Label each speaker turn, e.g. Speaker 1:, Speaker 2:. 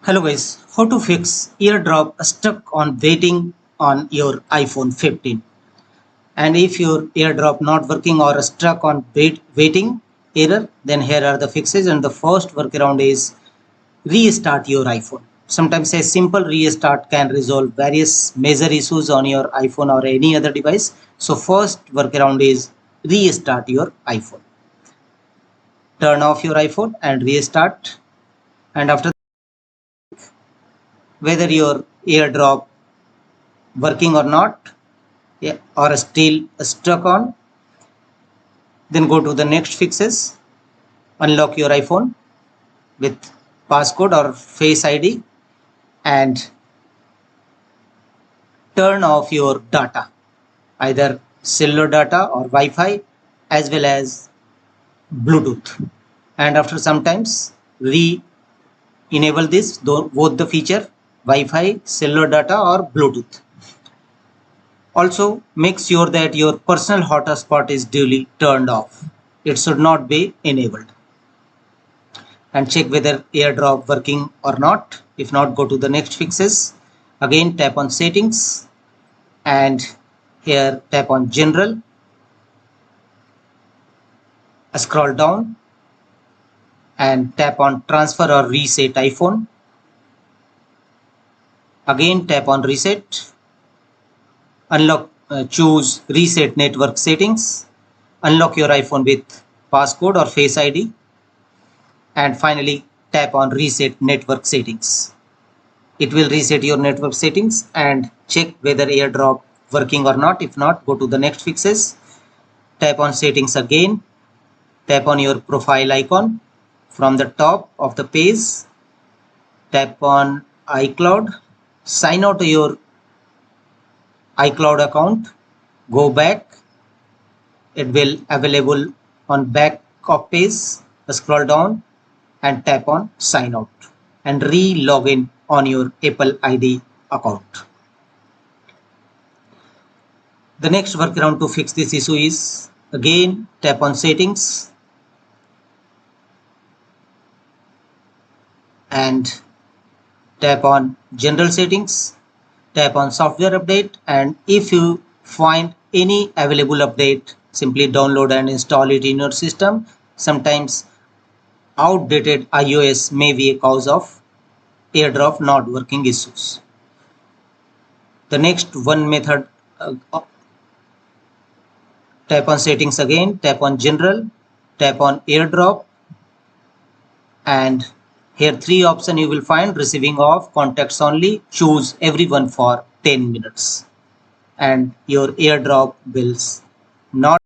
Speaker 1: Hello guys, how to fix AirDrop stuck on waiting on your iPhone 15? And if your AirDrop not working or stuck on waiting error, then here are the fixes. And the first workaround is restart your iPhone. Sometimes a simple restart can resolve various major issues on your iPhone or any other device. So first workaround is restart your iPhone. Turn off your iPhone and restart. And after whether your AirDrop working or not, yeah, or still stuck on, then go to the next fixes. Unlock your iPhone with passcode or face ID and turn off your data, either cellular data or Wi-Fi as well as Bluetooth. And after some times re-enable this both the feature Wi-Fi, cellular data or Bluetooth. Also, make sure that your personal hotspot is duly turned off. It should not be enabled. And check whether AirDrop working or not. If not, go to the next fixes. Again, tap on settings and here tap on general. Scroll down and tap on transfer or reset iPhone. Again, tap on reset. Unlock, choose reset network settings. Unlock your iPhone with passcode or face ID. And finally, tap on reset network settings. It will reset your network settings and check whether AirDrop working or not. If not, go to the next fixes. Tap on settings again. Tap on your profile icon. From the top of the page, tap on iCloud. Sign out to your iCloud account. Go back. It will available on back of page. Scroll down and tap on sign out and re-log in on your Apple ID account. The next workaround to fix this issue is again tap on settings and tap on general settings, tap on software update, and if you find any available update, simply download and install it in your system. Sometimes outdated iOS may be a cause of AirDrop not working issues. The next one method, tap on settings again, tap on general, tap on AirDrop, and here three options you will find: receiving off, contacts only. Choose everyone for 10 minutes and your AirDrop will not